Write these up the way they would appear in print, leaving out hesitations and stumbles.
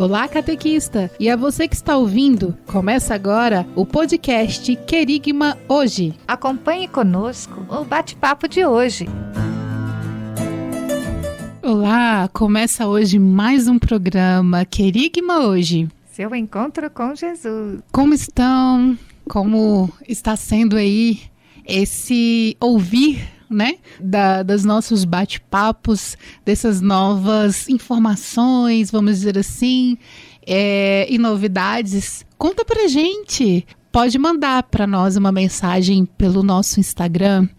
Olá, catequista! E a você que está ouvindo, começa agora o podcast Querigma Hoje. Acompanhe conosco o bate-papo de hoje. Olá, começa hoje mais um programa Querigma Hoje. Seu encontro com Jesus. Como estão? Como está sendo aí esse ouvir, né, dos nossos bate-papos, dessas novas informações, vamos dizer assim, e novidades? Conta pra gente. Pode mandar para nós uma mensagem pelo nosso Instagram,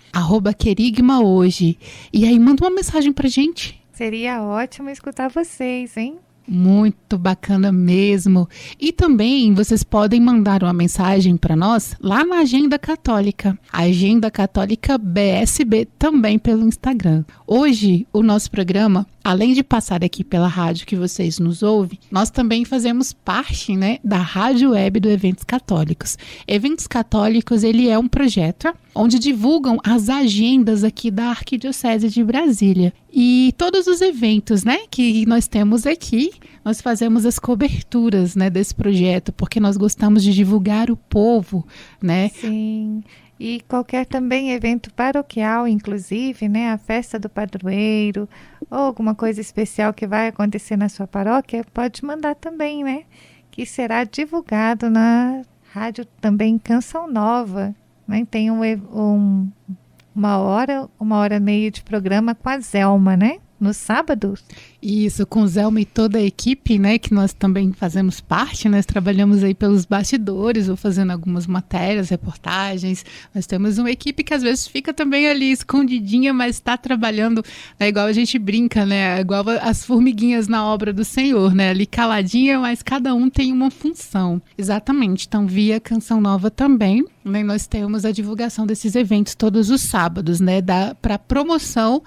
@querigmahoje. E aí manda uma mensagem pra gente. Seria ótimo escutar vocês, hein? Muito bacana mesmo. E também vocês podem mandar uma mensagem para nós lá na Agenda Católica. Agenda Católica BSB, também pelo Instagram. Hoje, o nosso programa, além de passar aqui pela rádio que vocês nos ouvem, nós também fazemos parte, né, da Rádio Web do Eventos Católicos. Eventos Católicos, ele é um projeto onde divulgam as agendas aqui da Arquidiocese de Brasília. E todos os eventos, né, que nós temos aqui, nós fazemos as coberturas, né, desse projeto, porque nós gostamos de divulgar o povo, né? Sim. E qualquer também evento paroquial, inclusive, né, a festa do padroeiro, ou alguma coisa especial que vai acontecer na sua paróquia, pode mandar também, né? Que será divulgado na rádio também Canção Nova, né? Tem uma hora e meia de programa com a Zelma, né? No sábado. Isso, com o Zelma e toda a equipe, né, que nós também fazemos parte, nós trabalhamos aí pelos bastidores, ou fazendo algumas matérias, reportagens. Nós temos uma equipe que às vezes fica também ali escondidinha, mas está trabalhando, né, igual a gente brinca, né, igual as formiguinhas na obra do Senhor, né, ali caladinha, mas cada um tem uma função. Exatamente, então via Canção Nova também, né, nós temos a divulgação desses eventos todos os sábados, né, para promoção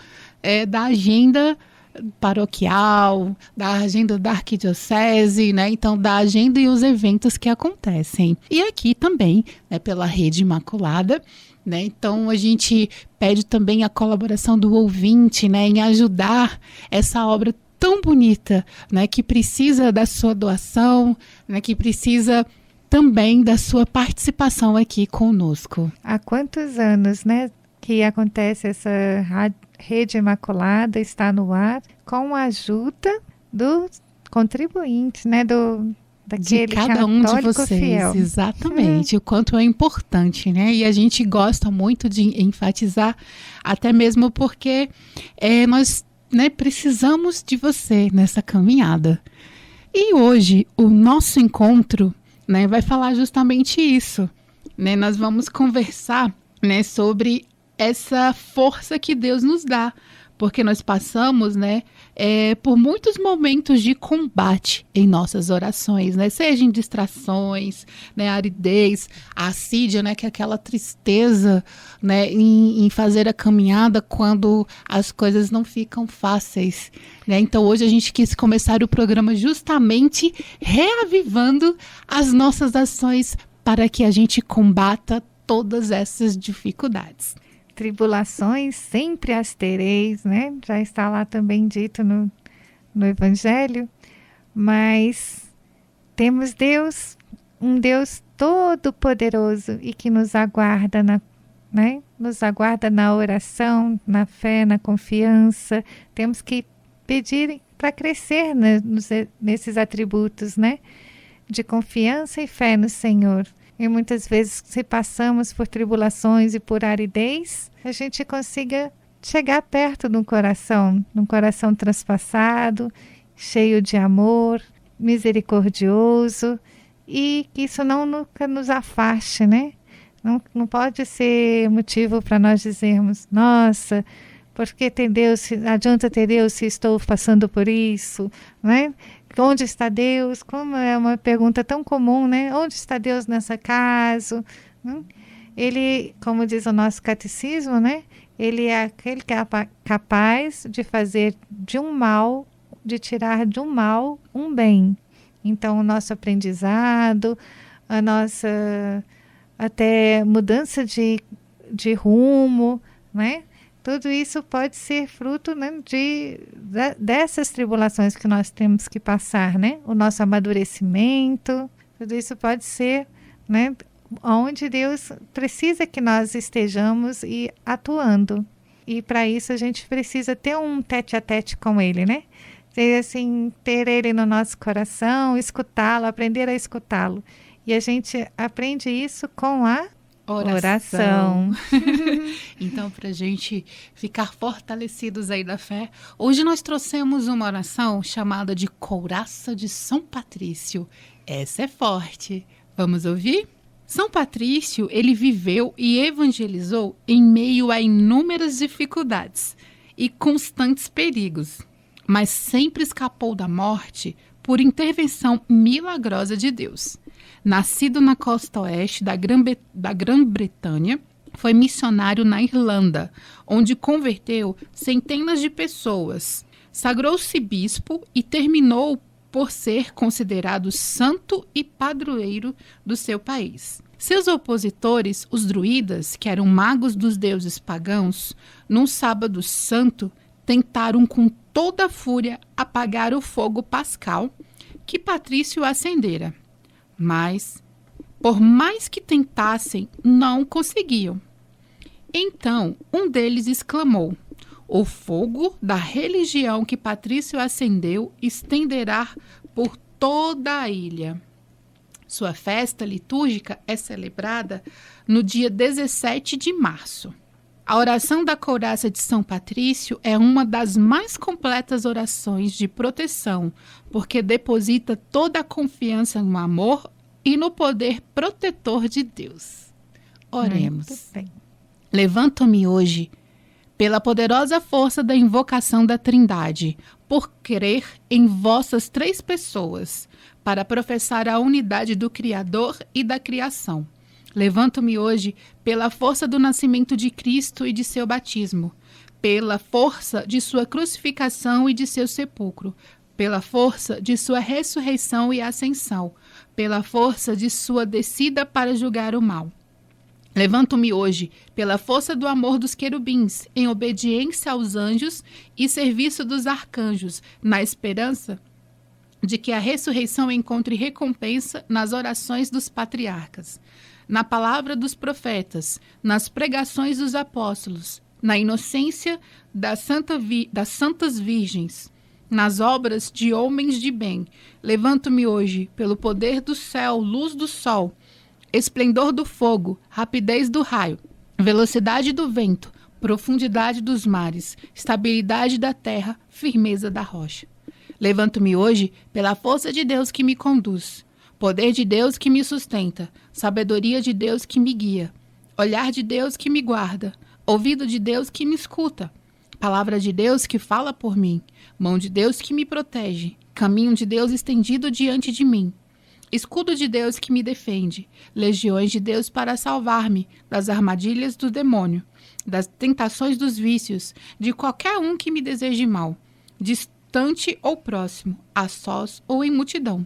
da agenda paroquial, da agenda da arquidiocese, né? Então, da agenda e os eventos que acontecem. E aqui também, né, pela Rede Imaculada, né? Então, a gente pede também a colaboração do ouvinte, né, em ajudar essa obra tão bonita, né, que precisa da sua doação, né, que precisa também da sua participação aqui conosco. Há quantos anos, né, que acontece essa Rede Imaculada está no ar com a ajuda dos contribuintes, né, daquele de cada um de vocês, fiel. Exatamente, o quanto é importante, né? E a gente gosta muito de enfatizar, até mesmo porque nós, né, precisamos de você nessa caminhada. E hoje o nosso encontro, né, vai falar justamente isso, né? Nós vamos conversar, né, sobre essa força que Deus nos dá, porque nós passamos, né, por muitos momentos de combate em nossas orações, né, seja em distrações, né, aridez, a assídia, né, que é aquela tristeza, né, em fazer a caminhada quando as coisas não ficam fáceis, né. Então hoje a gente quis começar o programa justamente reavivando as nossas ações para que a gente combata todas essas dificuldades. Tribulações sempre as tereis, né? Já está lá também dito no Evangelho. Mas temos Deus, um Deus todo-poderoso e que nos aguarda né? Nos aguarda na oração, na fé, na confiança. Temos que pedir para crescer nesses atributos, né? De confiança e fé no Senhor. E muitas vezes, se passamos por tribulações e por aridez, a gente consiga chegar perto de um coração transpassado, cheio de amor, misericordioso, e que isso nunca nos afaste, né? Não pode ser motivo para nós dizermos, nossa, porque adianta ter Deus se estou passando por isso, né? Onde está Deus? Como é uma pergunta tão comum, né? Onde está Deus nessa caso? Ele, como diz o nosso catecismo, né? Ele é aquele que é capaz de fazer de tirar de um mal um bem. Então, o nosso aprendizado, a nossa até mudança de rumo, né? tudo isso pode ser fruto, né, dessas tribulações que nós temos que passar, né? O nosso amadurecimento, tudo isso pode ser, né, onde Deus precisa que nós estejamos e atuando. E para isso a gente precisa ter um tete-a-tete com Ele, né? Assim, ter Ele no nosso coração, escutá-lo, aprender a escutá-lo. E a gente aprende isso com a oração. Então, para a gente ficar fortalecidos aí da fé, hoje nós trouxemos uma oração chamada de Couraça de São Patrício. Essa é forte. Vamos ouvir? São Patrício, ele viveu e evangelizou em meio a inúmeras dificuldades e constantes perigos, mas sempre escapou da morte por intervenção milagrosa de Deus. Nascido na costa oeste da Grã-Bretanha, foi missionário na Irlanda, onde converteu centenas de pessoas. Sagrou-se bispo e terminou por ser considerado santo e padroeiro do seu país. Seus opositores, os druidas, que eram magos dos deuses pagãos, num sábado santo, tentaram com toda a fúria apagar o fogo pascal que Patrício acendera. Mas, por mais que tentassem, não conseguiam. Então, um deles exclamou: o fogo da religião que Patrício acendeu estenderá por toda a ilha. Sua festa litúrgica é celebrada no dia 17 de março. A oração da Couraça de São Patrício é uma das mais completas orações de proteção, porque deposita toda a confiança no amor e no poder protetor de Deus. Oremos. Levanto-me hoje pela poderosa força da invocação da Trindade, por crer em vossas três pessoas, para professar a unidade do Criador e da criação. Levanto-me hoje pela força do nascimento de Cristo e de seu batismo, pela força de sua crucificação e de seu sepulcro, pela força de sua ressurreição e ascensão, pela força de sua descida para julgar o mal. Levanto-me hoje pela força do amor dos querubins, em obediência aos anjos e serviço dos arcanjos, na esperança de que a ressurreição encontre recompensa nas orações dos patriarcas, na palavra dos profetas, nas pregações dos apóstolos, na inocência das santas virgens, nas obras de homens de bem. Levanto-me hoje pelo poder do céu, luz do sol, esplendor do fogo, rapidez do raio, velocidade do vento, profundidade dos mares, estabilidade da terra, firmeza da rocha. Levanto-me hoje pela força de Deus que me conduz, poder de Deus que me sustenta, sabedoria de Deus que me guia, olhar de Deus que me guarda, ouvido de Deus que me escuta, palavra de Deus que fala por mim, mão de Deus que me protege, caminho de Deus estendido diante de mim, escudo de Deus que me defende, legiões de Deus para salvar-me das armadilhas do demônio, das tentações dos vícios, de qualquer um que me deseje mal, distante ou próximo, a sós ou em multidão.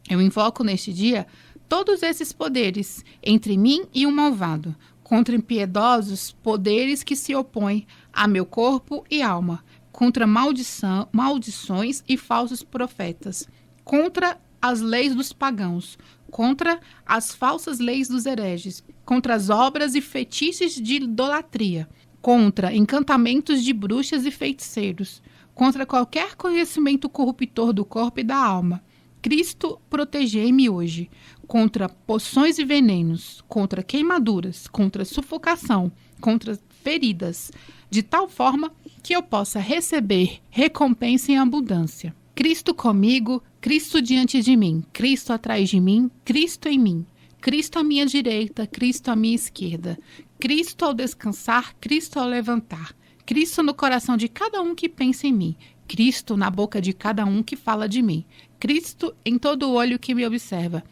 Eu invoco neste dia todos esses poderes entre mim e o malvado, contra impiedosos poderes que se opõem a meu corpo e alma, contra maldições e falsos profetas, contra as leis dos pagãos, contra as falsas leis dos hereges, contra as obras e fetiches de idolatria, contra encantamentos de bruxas e feiticeiros, contra qualquer conhecimento corruptor do corpo e da alma. Cristo, protegei-me hoje contra poções e venenos, contra queimaduras, contra sufocação, contra feridas, de tal forma que eu possa receber recompensa em abundância. Cristo comigo, Cristo diante de mim, Cristo atrás de mim, Cristo em mim, Cristo à minha direita, Cristo à minha esquerda, Cristo ao descansar, Cristo ao levantar, Cristo no coração de cada um que pensa em mim, Cristo na boca de cada um que fala de mim, Cristo em todo olho que me observa,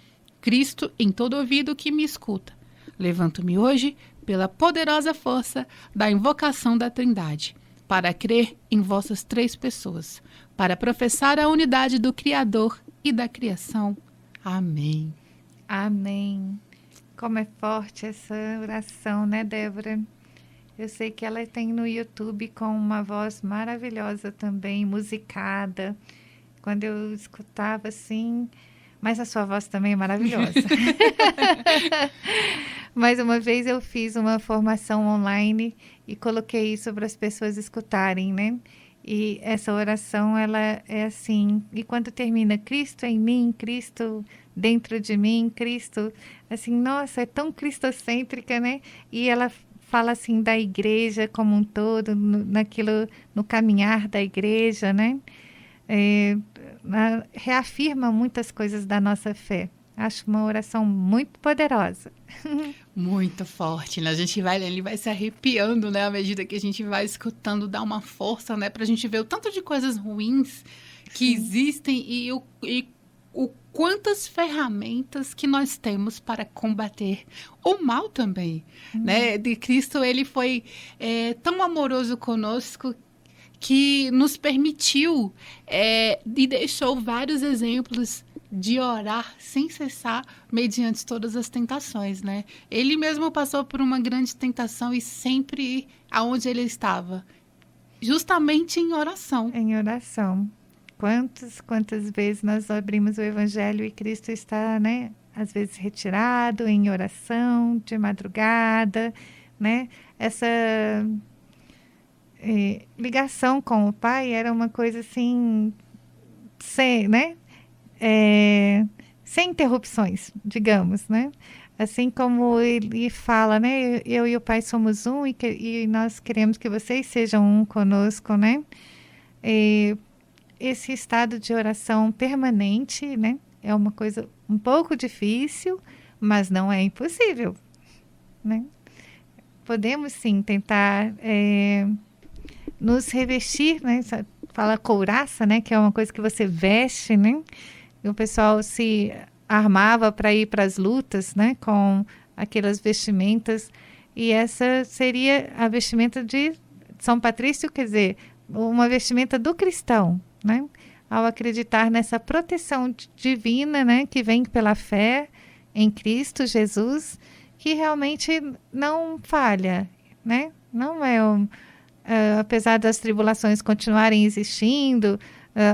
Cristo em todo ouvido que me escuta. Levanto-me hoje pela poderosa força da invocação da Trindade, para crer em vossas três pessoas, para professar a unidade do Criador e da criação. Amém. Amém. Como é forte essa oração, né, Débora? Eu sei que ela tem no YouTube com uma voz maravilhosa também, musicada. Quando eu escutava assim, mas a sua voz também é maravilhosa. Mais uma vez eu fiz uma formação online e coloquei isso para as pessoas escutarem, né? E essa oração, ela é assim, e quando termina, Cristo em mim, Cristo dentro de mim, Cristo, assim, nossa, é tão cristocêntrica, né? E ela fala assim da igreja como um todo, no caminhar da igreja, né? Reafirma muitas coisas da nossa fé. Acho uma oração muito poderosa. Muito forte, né? A gente ele vai se arrepiando, né? À medida que a gente vai escutando, dá uma força, né? Pra gente ver o tanto de coisas ruins que existem e o quantas ferramentas que nós temos para combater o mal também, né? De Cristo, ele foi tão amoroso conosco que nos permitiu e deixou vários exemplos de orar sem cessar mediante todas as tentações, né? Ele mesmo passou por uma grande tentação e sempre aonde ele estava, justamente em oração. Em oração. Quantas vezes nós abrimos o Evangelho e Cristo está, né? Às vezes retirado, em oração, de madrugada, né? Essa ligação com o Pai era uma coisa assim, né? Sem interrupções, digamos, né? Assim como ele fala, né? Eu e o Pai somos um e nós queremos que vocês sejam um conosco, né? Esse estado de oração permanente, né? É uma coisa um pouco difícil, mas não é impossível, né? Podemos sim tentar nos revestir, né? Fala couraça, né? Que é uma coisa que você veste, né? E o pessoal se armava para ir para as lutas, né? Com aquelas vestimentas. E essa seria a vestimenta de São Patrício, quer dizer, uma vestimenta do cristão, né? Ao acreditar nessa proteção divina, né? Que vem pela fé em Cristo Jesus, que realmente não falha, né? Não é apesar das tribulações continuarem existindo,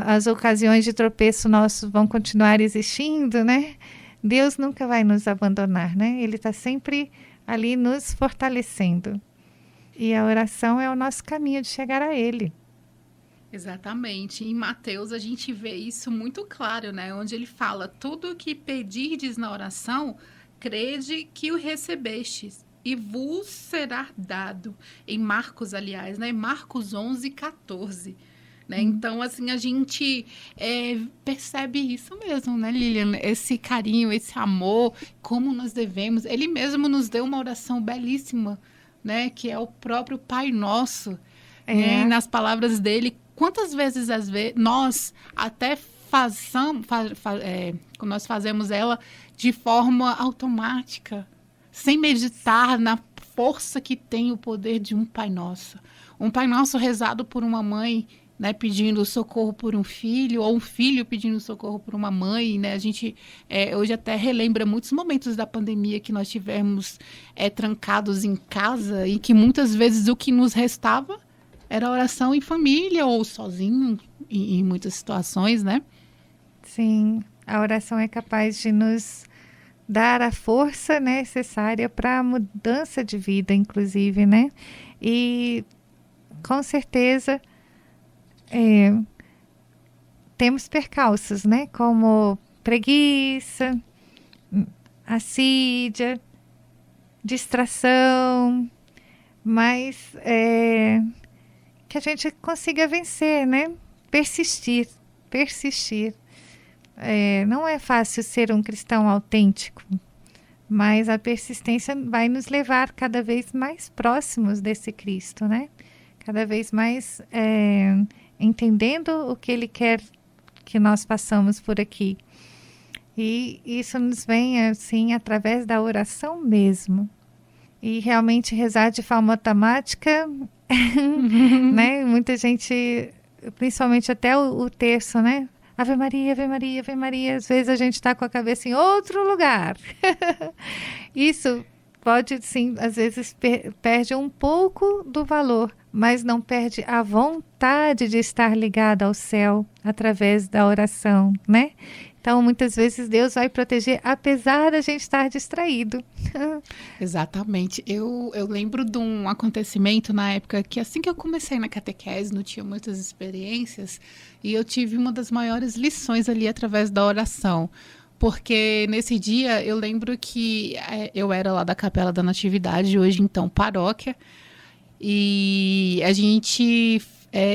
as ocasiões de tropeço nossos vão continuar existindo, né? Deus nunca vai nos abandonar, né? Ele está sempre ali nos fortalecendo. E a oração é o nosso caminho de chegar a Ele. Exatamente. Em Mateus a gente vê isso muito claro, né? Onde ele fala, tudo o que pedirdes na oração, crede que o recebestes e vos será dado. Em Marcos, aliás, né? Marcos 11:14. Né? Então, assim, a gente percebe isso mesmo, né, Lilian? Esse carinho, esse amor, como nós devemos. Ele mesmo nos deu uma oração belíssima, né? Que é o próprio Pai Nosso. Né? E nas palavras dele, quantas vezes nós até nós fazemos ela de forma automática, sem meditar na força que tem o poder de um Pai Nosso. Um Pai Nosso rezado por uma mãe, né, pedindo socorro por um filho, ou um filho pedindo socorro por uma mãe, né? A gente hoje até relembra muitos momentos da pandemia que nós tivemos trancados em casa e que muitas vezes o que nos restava era oração em família ou sozinho, em muitas situações, né? Sim, a oração é capaz de nos dar a força necessária para a mudança de vida, inclusive, né? E com certeza temos percalços, né? Como preguiça, assídia, distração, mas que a gente consiga vencer, né? Persistir. Não é fácil ser um cristão autêntico, mas a persistência vai nos levar cada vez mais próximos desse Cristo, né? Cada vez mais entendendo o que Ele quer que nós passamos por aqui. E isso nos vem, assim, através da oração mesmo. E realmente rezar de forma automática, né? Muita gente, principalmente até o terço, né? Ave Maria, Ave Maria, Ave Maria. Às vezes a gente está com a cabeça em outro lugar. Isso pode, sim, às vezes perde um pouco do valor, mas não perde a vontade de estar ligada ao céu através da oração, né? Então, muitas vezes Deus vai proteger, apesar da gente estar distraído. Exatamente. Eu lembro de um acontecimento na época que, assim que eu comecei na catequese, não tinha muitas experiências, e eu tive uma das maiores lições ali através da oração. Porque nesse dia eu lembro que eu era lá da Capela da Natividade, hoje então paróquia, e a gente...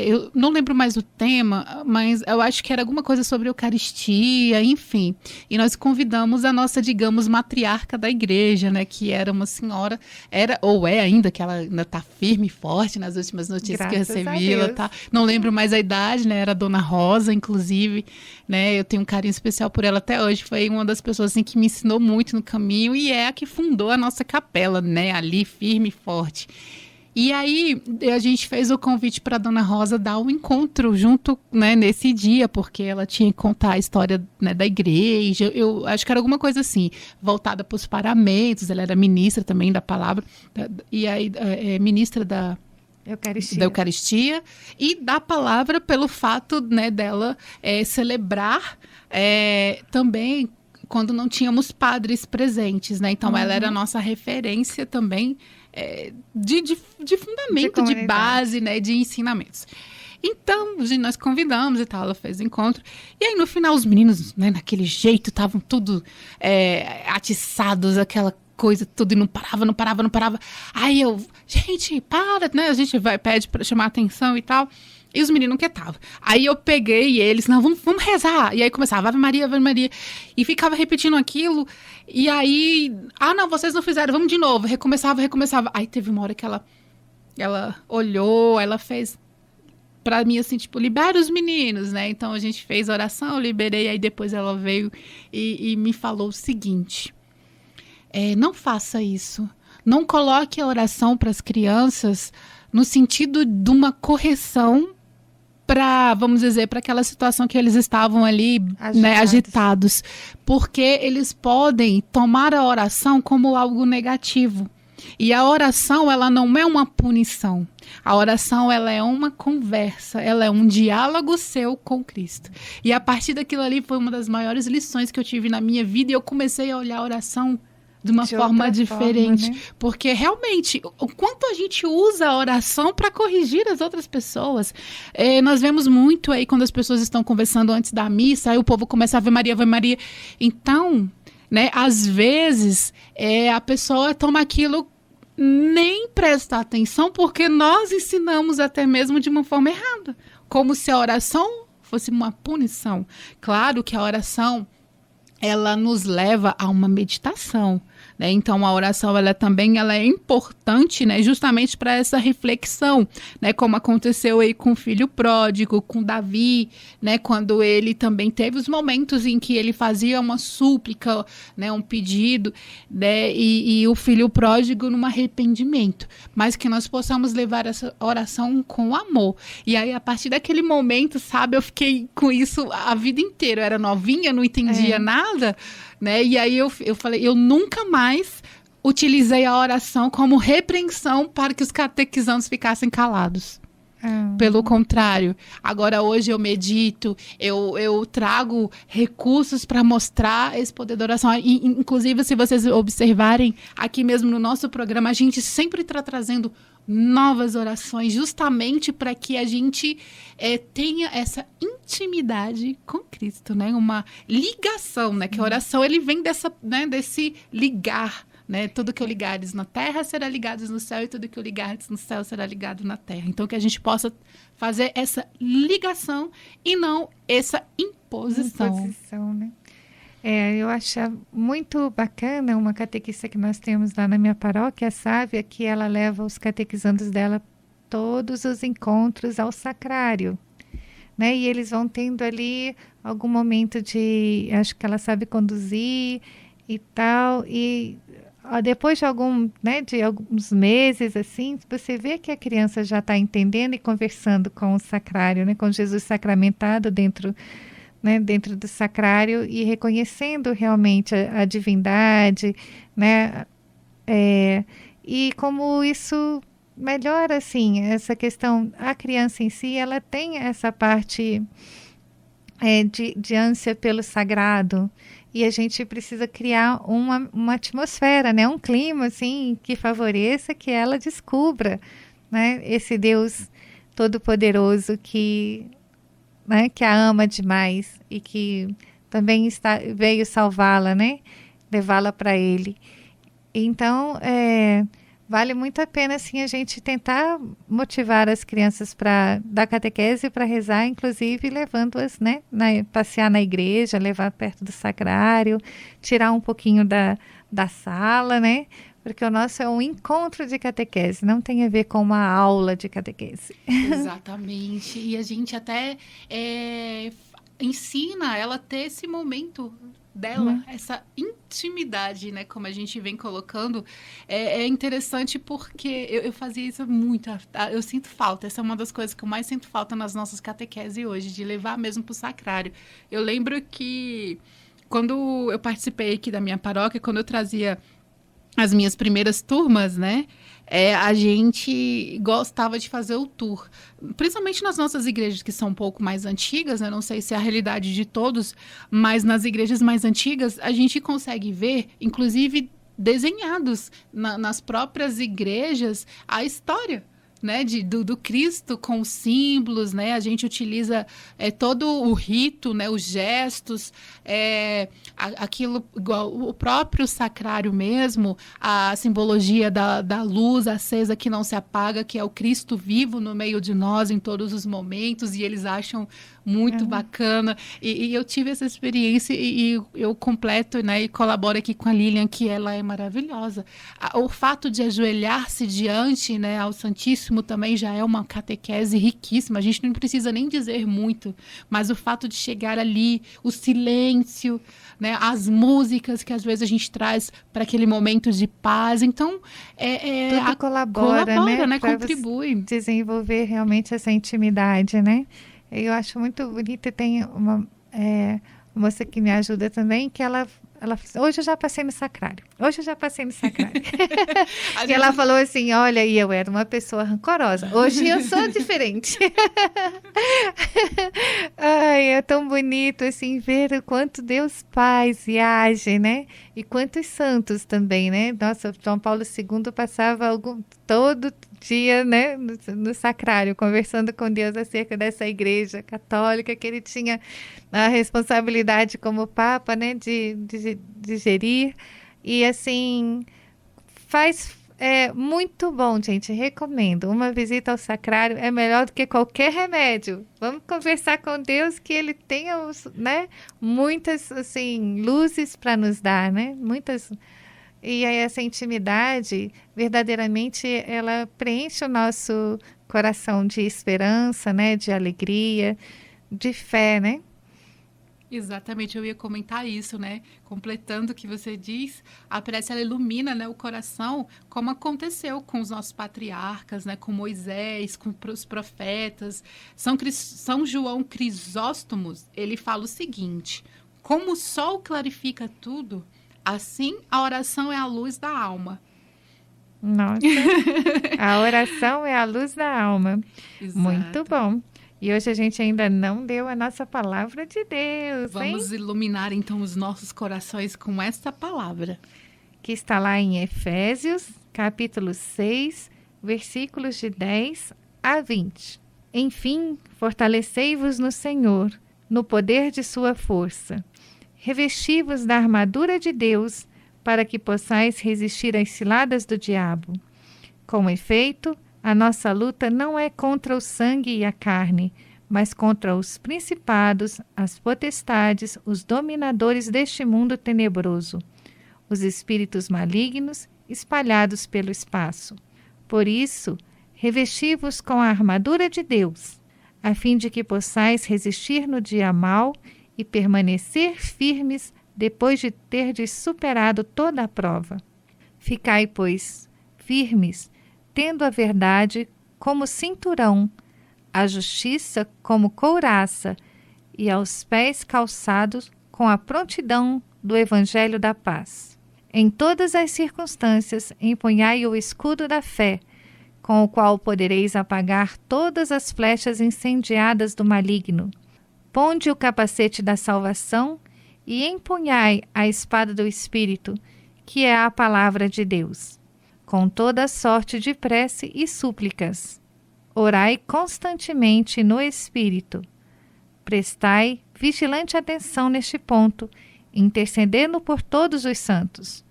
eu não lembro mais o tema, mas eu acho que era alguma coisa sobre Eucaristia, enfim. E nós convidamos a nossa, digamos, matriarca da igreja, né? Que era uma senhora, era ou é ainda, que ela ainda está firme e forte nas últimas notícias que eu recebi. Ela tá, não lembro mais a idade, né? Era a Dona Rosa, inclusive, né? Eu tenho um carinho especial por ela até hoje. Foi uma das pessoas assim, que me ensinou muito no caminho e é a que fundou a nossa capela, né? Ali, firme e forte. E aí, a gente fez o convite para a Dona Rosa dar um encontro junto, né, nesse dia, porque ela tinha que contar a história, né, da igreja. Eu acho que era alguma coisa assim, voltada para os paramentos. Ela era ministra também da palavra, e aí ministra da Eucaristia e da palavra pelo fato, né, dela celebrar também quando não tínhamos padres presentes, né? Então, ela era a nossa referência também de fundamento, de base, né, de ensinamentos. Então, nós convidamos e tal, ela fez o encontro. E aí, no final, os meninos, né, naquele jeito, estavam tudo atiçados, aquela coisa, tudo, e não parava. Aí eu, gente, para, né? A gente pede para chamar atenção e tal. E os meninos quietavam. Aí eu peguei eles, não, vamos rezar. E aí começava, Ave Maria, Ave Maria. E ficava repetindo aquilo. E aí, não, vocês não fizeram, vamos de novo. Recomeçava. Aí teve uma hora que ela olhou, ela fez pra mim assim, tipo, libera os meninos, né? Então a gente fez a oração, eu liberei, aí depois ela veio e me falou o seguinte: não faça isso. Não coloque a oração para as crianças no sentido de uma correção para, vamos dizer, para aquela situação que eles estavam ali, né, agitados. Porque eles podem tomar a oração como algo negativo. E a oração, ela não é uma punição. A oração, ela é uma conversa, ela é um diálogo seu com Cristo. E a partir daquilo ali foi uma das maiores lições que eu tive na minha vida, e eu comecei a olhar a oração de uma forma diferente, né? Porque realmente, o quanto a gente usa a oração para corrigir as outras pessoas. Nós vemos muito aí quando as pessoas estão conversando antes da missa, aí o povo começa a Ave Maria, Ave Maria. Então, né, às vezes, a pessoa toma aquilo, nem presta atenção, porque nós ensinamos até mesmo de uma forma errada, como se a oração fosse uma punição. Claro que a oração, ela nos leva a uma meditação, né? Então a oração, ela é importante, né, justamente para essa reflexão, né, como aconteceu aí com o filho pródigo, com Davi, né, quando ele também teve os momentos em que ele fazia uma súplica, né, um pedido, né, e o filho pródigo num arrependimento, mas que nós possamos levar essa oração com amor. E aí, a partir daquele momento, sabe, eu fiquei com isso a vida inteira. Eu era novinha, não entendia nada, né? E aí eu falei, eu nunca mais utilizei a oração como repreensão para que os catequizandos ficassem calados. Pelo contrário, agora hoje eu medito, eu trago recursos para mostrar esse poder da oração. E, inclusive, se vocês observarem aqui mesmo no nosso programa, a gente sempre está trazendo novas orações, justamente para que a gente tenha essa intimidade com Cristo, né? Uma ligação, né? Que a oração, ele vem desse ligar, né? Tudo que eu ligares na terra será ligado no céu, e tudo que eu ligares no céu será ligado na terra. Então, que a gente possa fazer essa ligação e não essa imposição. Né? Eu acho muito bacana uma catequista que nós temos lá na minha paróquia, a Sávia, que ela leva os catequizandos dela todos os encontros ao sacrário, né? E eles vão tendo ali algum momento de, acho que ela sabe conduzir e tal, e depois de alguns meses, assim, você vê que a criança já está entendendo e conversando com o sacrário, né? Com Jesus sacramentado dentro do sacrário, e reconhecendo realmente a divindade, né? E como isso melhora, assim, essa questão, a criança em si, ela tem essa parte de ânsia pelo sagrado, e a gente precisa criar uma atmosfera, né? Um clima, assim, que favoreça que ela descubra, né? Esse Deus Todo-Poderoso que, né, que a ama demais e que também veio salvá-la, né? Levá-la para Ele. Então, vale muito a pena, assim, a gente tentar motivar as crianças para dar catequese, para rezar, inclusive levando-as, né, passear na igreja, levar perto do sacrário, tirar um pouquinho da sala, né, porque o nosso é um encontro de catequese, não tem a ver com uma aula de catequese. Exatamente, e a gente até ensina ela a ter esse momento dela, essa intimidade, né, como a gente vem colocando, é interessante porque eu fazia isso muito, eu sinto falta, essa é uma das coisas que eu mais sinto falta nas nossas catequeses hoje, de levar mesmo para o sacrário. Eu lembro que quando eu participei aqui da minha paróquia, quando eu trazia as minhas primeiras turmas, né, a gente gostava de fazer o tour, principalmente nas nossas igrejas que são um pouco mais antigas, né? Não sei se é a realidade de todos, mas nas igrejas mais antigas a gente consegue ver, inclusive desenhados nas próprias igrejas, a história, né, do Cristo com os símbolos, né, a gente utiliza todo o rito, né, os gestos, aquilo, igual o próprio sacrário mesmo, a simbologia da luz acesa que não se apaga, que é o Cristo vivo no meio de nós em todos os momentos, e eles acham muito bacana, e eu tive essa experiência e eu completo, né, e colaboro aqui com a Lilian, que ela é maravilhosa. O fato de ajoelhar-se diante, né, ao Santíssimo também já é uma catequese riquíssima, a gente não precisa nem dizer muito, mas o fato de chegar ali, o silêncio, né, as músicas que às vezes a gente traz para aquele momento de paz, então tudo colabora, né, contribui. Desenvolver realmente essa intimidade, né? Eu acho muito bonito, e tem uma moça que me ajuda também, que ela hoje eu já passei no sacrário. E ela falou assim, olha, e eu era uma pessoa rancorosa. Hoje eu sou diferente. Ai, é tão bonito, assim, ver o quanto Deus faz e age, né? E quantos santos também, né? Nossa, João Paulo II passava todo dia, né, no sacrário, conversando com Deus acerca dessa igreja católica que ele tinha a responsabilidade como Papa, né, de gerir. E assim, muito bom, gente, recomendo. Uma visita ao sacrário é melhor do que qualquer remédio. Vamos conversar com Deus, que ele tenha, né, muitas, assim, luzes para nos dar, né, muitas. E aí essa intimidade, verdadeiramente, ela preenche o nosso coração de esperança, né, de alegria, de fé, né? Exatamente, eu ia comentar isso, né? Completando o que você diz, a prece ela ilumina, né, o coração, como aconteceu com os nossos patriarcas, né, com Moisés, com os profetas. São João Crisóstomo, ele fala o seguinte: como o sol clarifica tudo, assim a oração é a luz da alma. Nossa, a oração é a luz da alma. Exato. Muito bom. E hoje a gente ainda não deu a nossa palavra de Deus, Vamos iluminar então os nossos corações com esta palavra. Que está lá em Efésios, capítulo 6, versículos de 10 a 20. Enfim, fortalecei-vos no Senhor, no poder de sua força. Revesti-vos da armadura de Deus, para que possais resistir às ciladas do diabo. Com efeito, a nossa luta não é contra o sangue e a carne, mas contra os principados, as potestades, os dominadores deste mundo tenebroso, os espíritos malignos espalhados pelo espaço. Por isso, revesti-vos com a armadura de Deus, a fim de que possais resistir no dia mau e permanecer firmes depois de terdes superado toda a prova. Ficai, pois, firmes, tendo a verdade como cinturão, a justiça como couraça e aos pés calçados com a prontidão do Evangelho da paz. Em todas as circunstâncias, empunhai o escudo da fé, com o qual podereis apagar todas as flechas incendiadas do maligno. Ponde o capacete da salvação e empunhai a espada do Espírito, que é a palavra de Deus, com toda sorte de prece e súplicas. Orai constantemente no Espírito. Prestai vigilante atenção neste ponto, intercedendo por todos os santos.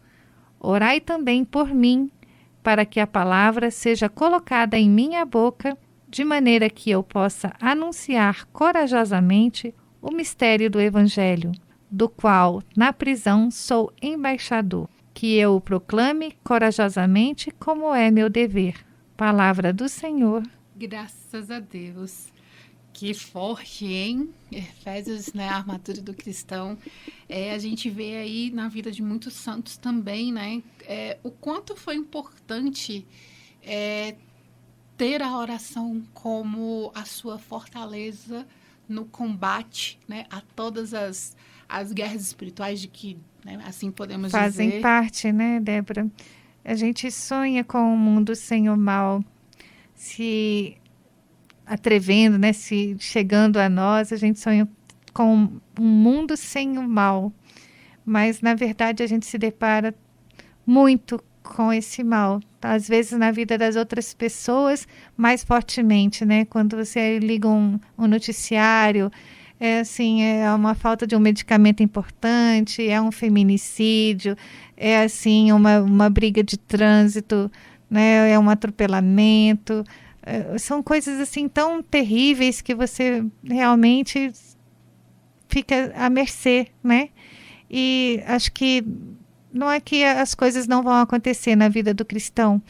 Orai também por mim, para que a palavra seja colocada em minha boca, de maneira que eu possa anunciar corajosamente o mistério do Evangelho, do qual, na prisão, sou embaixador, que eu o proclame corajosamente como é meu dever. Palavra do Senhor. Graças a Deus. Que forte, hein? Efésios, né? A armadura do cristão. A gente vê aí na vida de muitos santos também, né? O quanto foi importante ter a oração como a sua fortaleza no combate, né? A todas as guerras espirituais de que, né? Assim podemos dizer. Fazem parte, né, Débora? A gente sonha com um mundo sem o mal. Se atrevendo, né, se chegando a nós, a gente sonha com um mundo sem o mal, mas na verdade a gente se depara muito com esse mal, às vezes na vida das outras pessoas mais fortemente, né, quando você liga um noticiário, é uma falta de um medicamento importante, é um feminicídio, é assim uma briga de trânsito, né, é um atropelamento. São coisas assim tão terríveis que você realmente fica à mercê, né? E acho que não é que as coisas não vão acontecer na vida do cristão,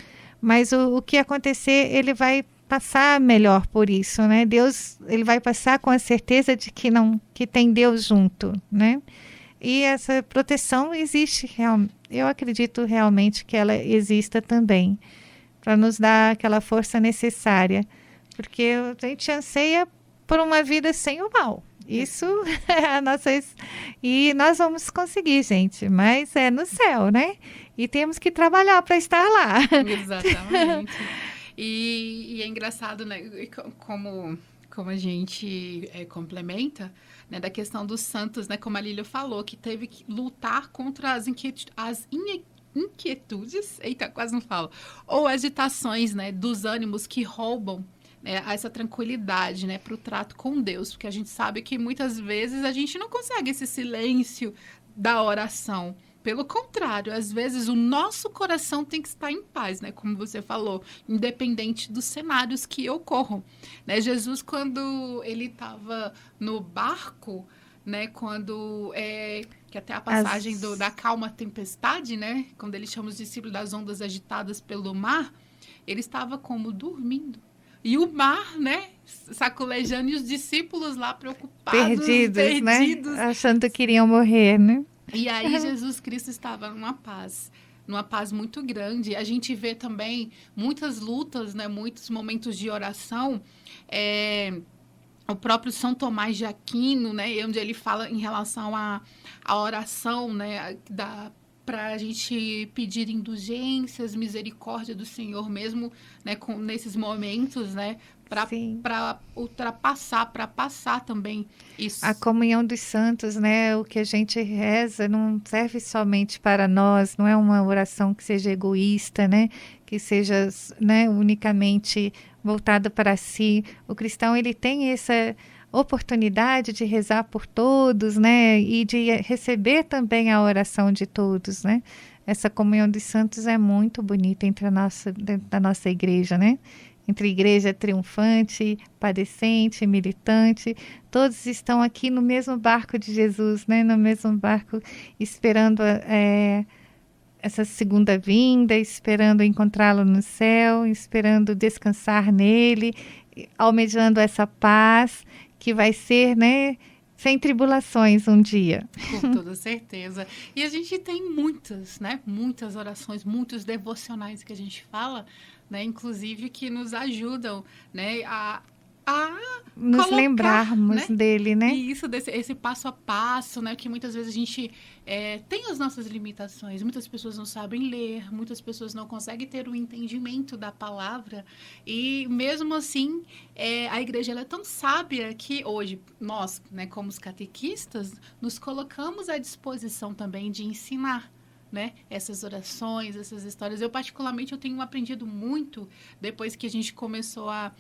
mas o que acontecer, ele vai passar melhor por isso, né? Deus, ele vai passar com a certeza de que tem Deus junto, né? E essa proteção existe, eu acredito realmente que ela exista também, para nos dar aquela força necessária, porque a gente anseia por uma vida sem o mal. Isso é a nossa... E nós vamos conseguir, gente, mas é no céu, né? E temos que trabalhar para estar lá. Exatamente. E é engraçado, né? Como a gente complementa, né, da questão dos santos, né? Como a Lília falou, que teve que lutar contra as inquietudes, eita, quase não falo, ou agitações, né, dos ânimos que roubam, né, essa tranquilidade, né, para o trato com Deus, porque a gente sabe que muitas vezes a gente não consegue esse silêncio da oração. Pelo contrário, às vezes o nosso coração tem que estar em paz, né, como você falou, independente dos cenários que ocorram, né? Jesus, quando ele estava no barco, né, quando que até a passagem da calma tempestade, né, quando ele chama os discípulos das ondas agitadas pelo mar, ele estava como dormindo. E o mar, né, sacolejando, e os discípulos lá preocupados, perdidos, né? Achando que iriam morrer, né? E aí Jesus Cristo estava numa paz muito grande. A gente vê também muitas lutas, né, muitos momentos de oração, o próprio São Tomás de Aquino, né, onde ele fala em relação à oração, né, para a gente pedir indulgências, misericórdia do Senhor mesmo, né, nesses momentos, né, para ultrapassar, para passar também isso. A comunhão dos santos, né, o que a gente reza não serve somente para nós, não é uma oração que seja egoísta, né, que seja, né, unicamente voltada para si. O cristão, ele tem essa oportunidade de rezar por todos, né, e de receber também a oração de todos, né. Essa comunhão dos santos é muito bonita dentro da nossa igreja, né. Entre igreja triunfante, padecente, militante, todos estão aqui no mesmo barco de Jesus, né, no mesmo barco, esperando essa segunda vinda, esperando encontrá-lo no céu, esperando descansar nele, almejando essa paz que vai ser, né, sem tribulações um dia. Com toda certeza. E a gente tem muitas orações, muitos devocionais que a gente fala, né, inclusive que nos ajudam, né, a nos colocar, lembrarmos né? dele, né? E isso, esse passo a passo, né? Que muitas vezes a gente tem as nossas limitações. Muitas pessoas não sabem ler, muitas pessoas não conseguem ter o entendimento da palavra. E mesmo assim, a igreja ela é tão sábia que hoje nós, né, como os catequistas, nos colocamos à disposição também de ensinar, né? Essas orações, essas histórias. Eu, particularmente, eu tenho aprendido muito depois que a gente começou a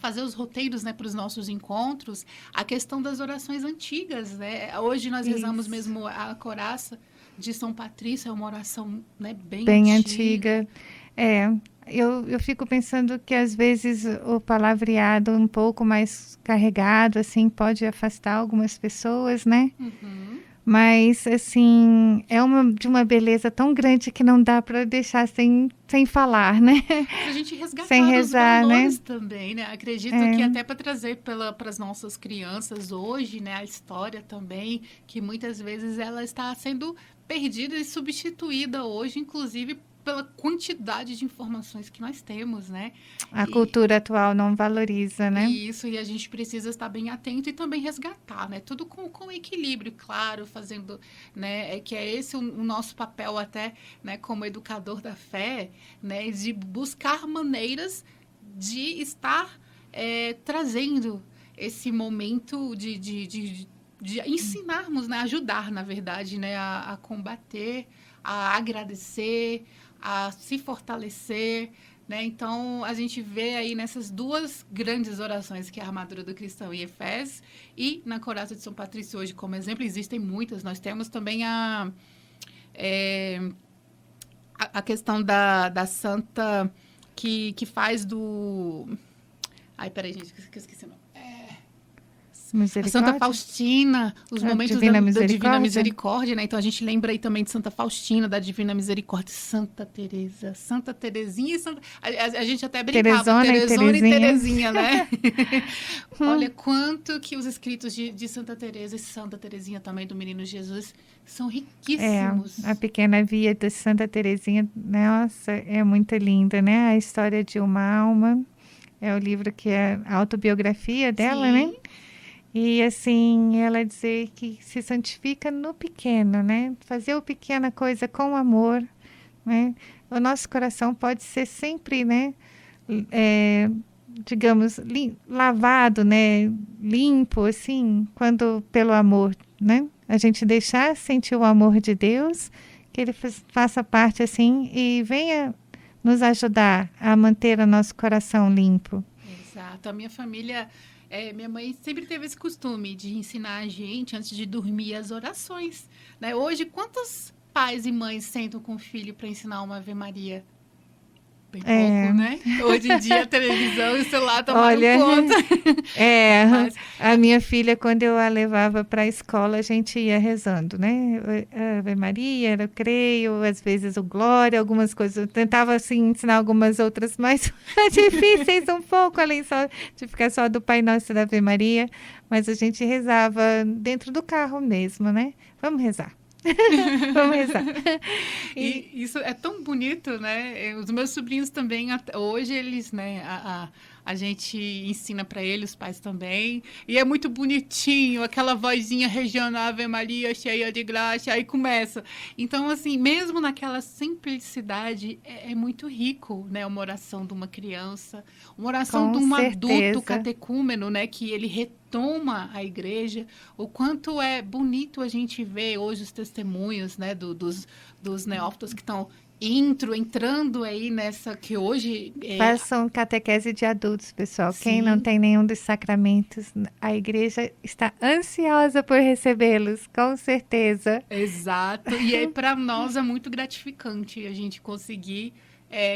fazer os roteiros, né, para os nossos encontros, a questão das orações antigas, né? Hoje nós rezamos mesmo a coraça de São Patrício, é uma oração, né, bem antiga. Eu fico pensando que às vezes o palavreado um pouco mais carregado, assim, pode afastar algumas pessoas, né? Uhum. Mas, assim, de uma beleza tão grande que não dá para deixar sem falar, né? Pra gente resgatar sem rezar, os valores, né? também, né? Acredito que até para trazer para as nossas crianças hoje, né? A história também, que muitas vezes ela está sendo perdida e substituída hoje, inclusive pela quantidade de informações que nós temos, né? A cultura atual não valoriza, né? Isso, e a gente precisa estar bem atento e também resgatar, né? Tudo com equilíbrio, claro, fazendo, né? Que é esse o nosso papel até, né? Como educador da fé, né? De buscar maneiras de estar trazendo esse momento de ensinarmos, né? Ajudar, na verdade, né? A combater, a agradecer, a se fortalecer, né? Então, a gente vê aí nessas duas grandes orações, que é a armadura do cristão em Efésios e na coraça de São Patrício hoje como exemplo. Existem muitas. Nós temos também a questão da santa que faz do... Ai, peraí, gente, que eu esqueci o nome. A Santa Faustina, os momentos da Divina Misericórdia, né? Então a gente lembra aí também de Santa Faustina, da Divina Misericórdia, Santa Teresa, Santa Terezinha e Santa... A gente até brincava, Teresona e Terezinha, né? Olha quanto que os escritos de Santa Teresa e Santa Terezinha também, do Menino Jesus, são riquíssimos. A Pequena Via de Santa Terezinha, nossa, é muito linda, né? A história de uma alma, é o livro que é a autobiografia dela, né? E assim, ela dizer que se santifica no pequeno, né? Fazer a pequena coisa com amor, né? O nosso coração pode ser sempre, né? Digamos, lavado, né? Limpo, assim, quando pelo amor, né? A gente deixar sentir o amor de Deus, que Ele faça parte, assim, e venha nos ajudar a manter o nosso coração limpo. Exato. A minha família... minha mãe sempre teve esse costume de ensinar a gente, antes de dormir, as orações, né? Hoje, quantos pais e mães sentam com o filho para ensinar uma Ave Maria? Bem pouco, né? Hoje em dia, a televisão e o celular tomaram conta. Mas... a minha filha, quando eu a levava para a escola, a gente ia rezando, né? Ave Maria, eu creio, às vezes o Glória, algumas coisas. Eu tentava, assim, ensinar algumas outras mais difíceis um pouco, além só de ficar só do Pai Nosso e da Ave Maria. Mas a gente rezava dentro do carro mesmo, né? Vamos rezar. Vamos rezar. E isso é tão bonito, né? Os meus sobrinhos também, hoje eles, né? A gente ensina para eles, os pais também. E é muito bonitinho, aquela vozinha regional, Ave Maria, cheia de graça, aí começa. Então, assim, mesmo naquela simplicidade, é muito rico, né? Uma oração de uma criança, uma oração de um adulto catecúmeno, né? Que ele retoma a igreja. O quanto é bonito a gente ver hoje os testemunhos, né? Dos neófitos que estão entrando aí nessa que hoje... Façam catequese de adultos, pessoal. Sim. Quem não tem nenhum dos sacramentos, a igreja está ansiosa por recebê-los, com certeza. Exato. E aí, para nós, é muito gratificante a gente conseguir,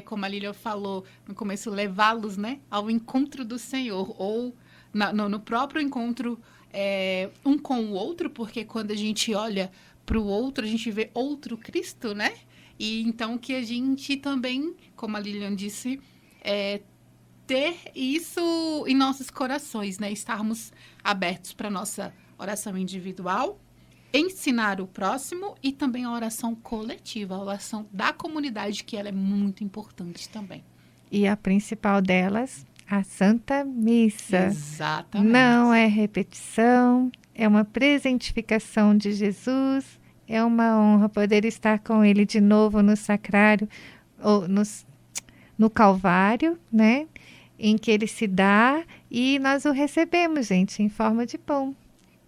como a Lília falou no começo, levá-los, né, ao encontro do Senhor, ou no próprio encontro um com o outro, porque quando a gente olha para o outro, a gente vê outro Cristo, né? E então que a gente também, como a Lilian disse, ter isso em nossos corações, né? Estarmos abertos para a nossa oração individual, ensinar o próximo e também a oração coletiva, a oração da comunidade, que ela é muito importante também. E a principal delas A Santa Missa. Exatamente. Não é repetição, é uma presentificação de Jesus. É uma honra poder estar com Ele de novo no sacrário, ou no Calvário, né? Em que Ele se dá e nós o recebemos, gente, em forma de pão,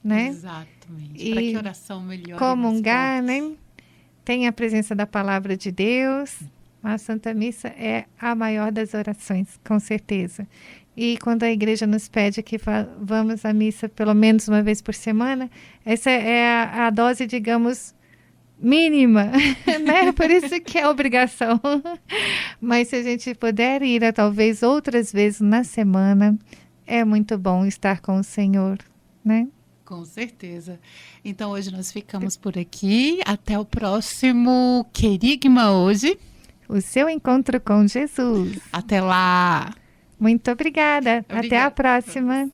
né? Exatamente. Para que a oração melhore comungar, mais né? Tem a presença da palavra de Deus. A Santa Missa é a maior das orações, com certeza. E quando a igreja nos pede que vamos à missa pelo menos uma vez por semana, essa é a dose, digamos, mínima, né? Por isso que é obrigação. Mas se a gente puder ir talvez outras vezes na semana, é muito bom estar com o Senhor, né? Com certeza. Então hoje nós ficamos por aqui. Até o próximo Querigma hoje. O seu encontro com Jesus. Até lá. Muito obrigada. Obrigada. Até a próxima.